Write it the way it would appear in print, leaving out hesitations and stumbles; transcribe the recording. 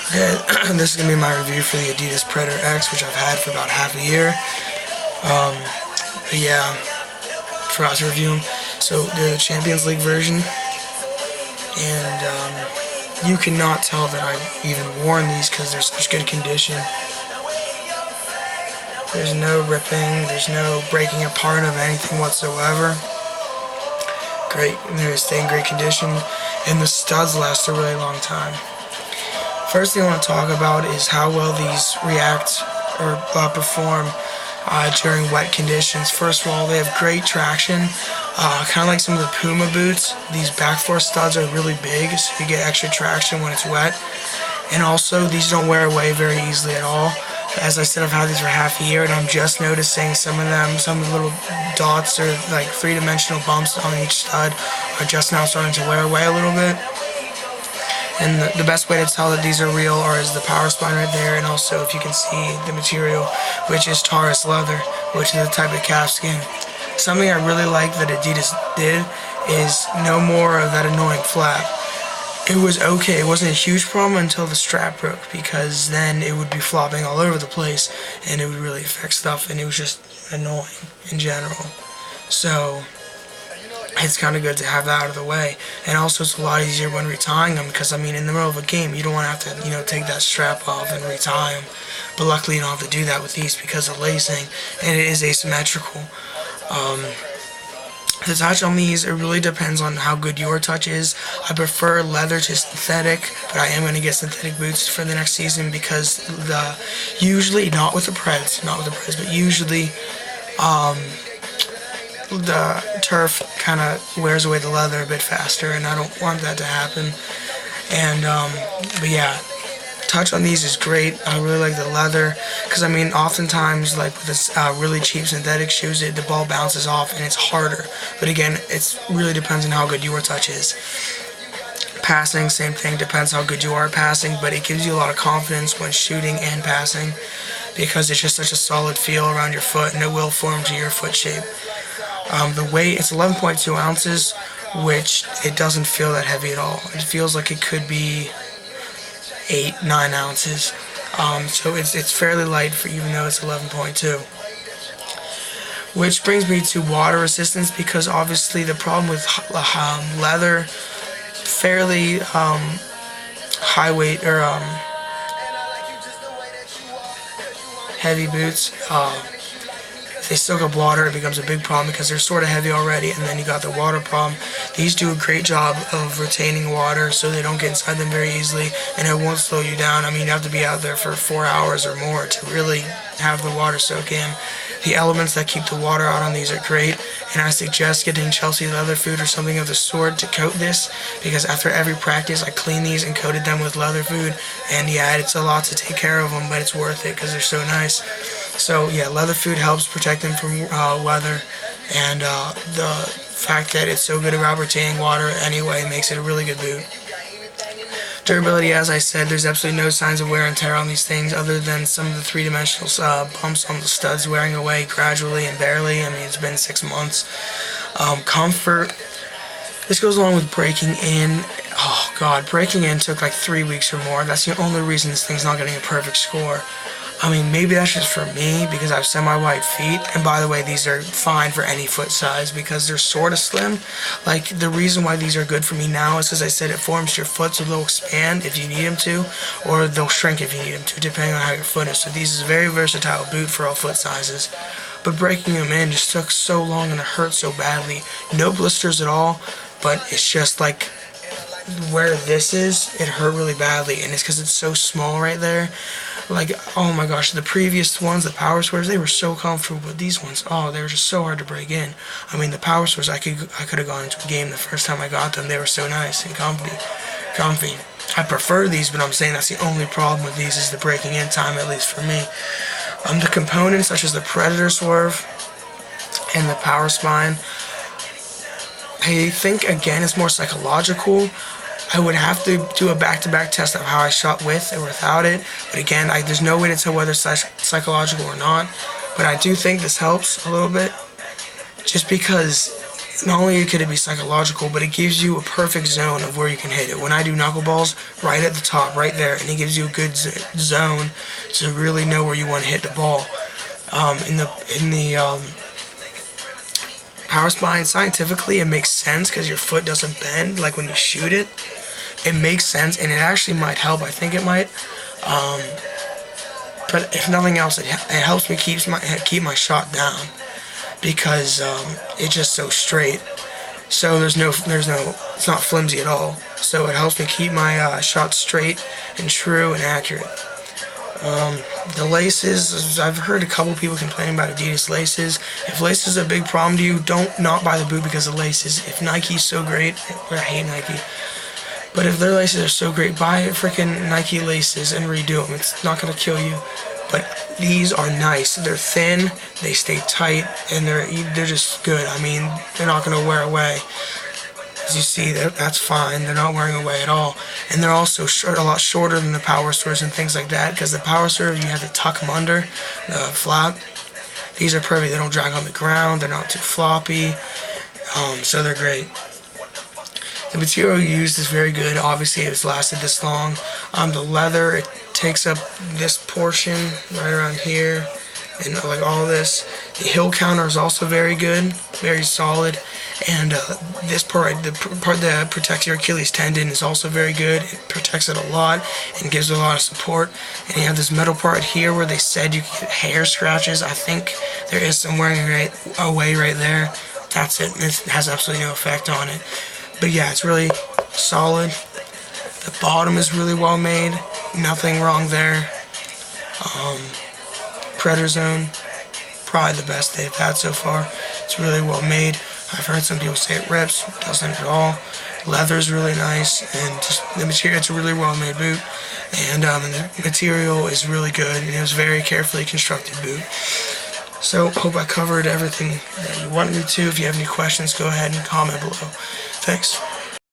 Okay, this is going to be my review for the Adidas Predator X, which I've had for about half a year. But yeah, forgot to review them. So they're the Champions League version, and you cannot tell that I've even worn these because they're such good condition. There's no ripping, there's no breaking apart of anything whatsoever. Great, they stay in great condition, and the studs last a really long time. First thing I want to talk about is how well these react or perform during wet conditions. First of all, they have great traction, kind of like some of the Puma boots. These back force studs are really big, so you get extra traction when it's wet. And also, these don't wear away very easily at all. As I said, I've had these for half a year, and I'm just noticing some of the little dots or like three-dimensional bumps on each stud are just now starting to wear away a little bit. And the best way to tell that these are real is the power spine right there, and also if you can see the material, which is Taurus leather, which is a type of calf skin. Something I really like that Adidas did is no more of that annoying flap. It was okay, it wasn't a huge problem until the strap broke, because then it would be flopping all over the place and it would really affect stuff, and it was just annoying in general. So it's kind of good to have that out of the way. And also it's a lot easier when retying them, because I mean, in the middle of a game you don't want to have to take that strap off and retie them, but luckily you don't have to do that with these because of lacing, and it is asymmetrical. The touch on these, it really depends on how good your touch is. I prefer leather to synthetic, but I am going to get synthetic boots for the next season, because usually, not with the Preds, but usually the turf kind of wears away the leather a bit faster, and I don't want that to happen. And but yeah, touch on these is great. I really like the leather, because I mean, oftentimes like with this really cheap synthetic shoes, the ball bounces off and it's harder. But again, it really depends on how good your touch is. Passing, same thing, depends how good you are at passing, but it gives you a lot of confidence when shooting and passing, because it's just such a solid feel around your foot, and it will form to your foot shape. The weight, it's 11.2 ounces, which it doesn't feel that heavy at all. It feels like it could be 8-9 ounces. So it's fairly light for, even though it's 11.2. Which brings me to water resistance, because obviously the problem with leather, fairly high weight or heavy boots, if they soak up water, it becomes a big problem, because they're sort of heavy already, and then you got the water problem. These do a great job of retaining water, so they don't get inside them very easily, and it won't slow you down. I mean, you have to be out there for 4 hours or more to really have the water soak in. The elements that keep the water out on these are great, and I suggest getting Chelsea leather food or something of the sort to coat this, because after every practice I clean these and coated them with leather food, and yeah, it's a lot to take care of them, but it's worth it because they're so nice. So yeah, leather food helps protect them from weather, and the fact that it's so good about retaining water anyway makes it a really good boot. Durability, as I said, there's absolutely no signs of wear and tear on these things, other than some of the three-dimensional bumps on the studs wearing away gradually and barely. I mean, it's been 6 months. Comfort, this goes along with breaking in. Oh god, breaking in took like 3 weeks or more. That's the only reason this thing's not getting a perfect score. I mean, maybe that's just for me, because I have semi-wide feet, and by the way, these are fine for any foot size, because they're sort of slim. Like, the reason why these are good for me now is, as I said, it forms your foot, so they'll expand if you need them to, or they'll shrink if you need them to, depending on how your foot is. So these is a very versatile boot for all foot sizes. But breaking them in just took so long, and it hurt so badly. No blisters at all, but it's just like where this is, it hurt really badly, and it's because it's so small right there. Like, oh my gosh, the previous ones, the power swears, they were so comfortable, but these ones, oh, they were just so hard to break in. I mean, the power swears, I could have gone into a game the first time I got them. They were so nice and comfy. I prefer these, but I'm saying that's the only problem with these, is the breaking in time, at least for me. The components, such as the Predator Swerve and the power spine, I think, again, it's more psychological. I would have to do a back-to-back test of how I shot with or without it, but again, there's no way to tell whether it's psychological or not, but I do think this helps a little bit, just because not only could it be psychological, but it gives you a perfect zone of where you can hit it. When I do knuckleballs, right at the top, right there, and it gives you a good zone to really know where you want to hit the ball. In the power spine, scientifically, it makes sense because your foot doesn't bend like when you shoot it. It makes sense, and it actually might help. I think it might. But if nothing else, it helps me keep my shot down because it's just so straight. So there's no, it's not flimsy at all. So it helps me keep my shot straight and true and accurate. The laces, I've heard a couple people complaining about Adidas laces. If laces are a big problem to you, don't not buy the boot because of laces. If Nike's so great, I hate Nike, but if their laces are so great, buy freaking Nike laces and redo them. It's not going to kill you. But these are nice. They're thin, they stay tight, and they're just good. I mean, they're not going to wear away. As you see, that's fine. They're not wearing away at all. And they're also a lot shorter than the Power Serves and things like that, because the Power Serve, you have to tuck them under the flap. These are perfect. They don't drag on the ground. They're not too floppy. So they're great. The material used is very good. Obviously, it's lasted this long. The leather, it takes up this portion right around here, and like all this. The heel counter is also very good, very solid. And this part, the part that protects your Achilles tendon, is also very good. It protects it a lot and gives it a lot of support. And you have this metal part here where they said you could get hair scratches. I think there is some wearing away right there. That's it. It has absolutely no effect on it. But yeah, it's really solid. The bottom is really well made. Nothing wrong there. Predator Zone, probably the best they've had so far. It's really well made. I've heard some people say it rips. It doesn't at all. Leather's really nice, and just the material, it's a really well made boot. And the material is really good, and it was a very carefully constructed boot. So, hope I covered everything that you wanted me to. If you have any questions, go ahead and comment below. Thanks.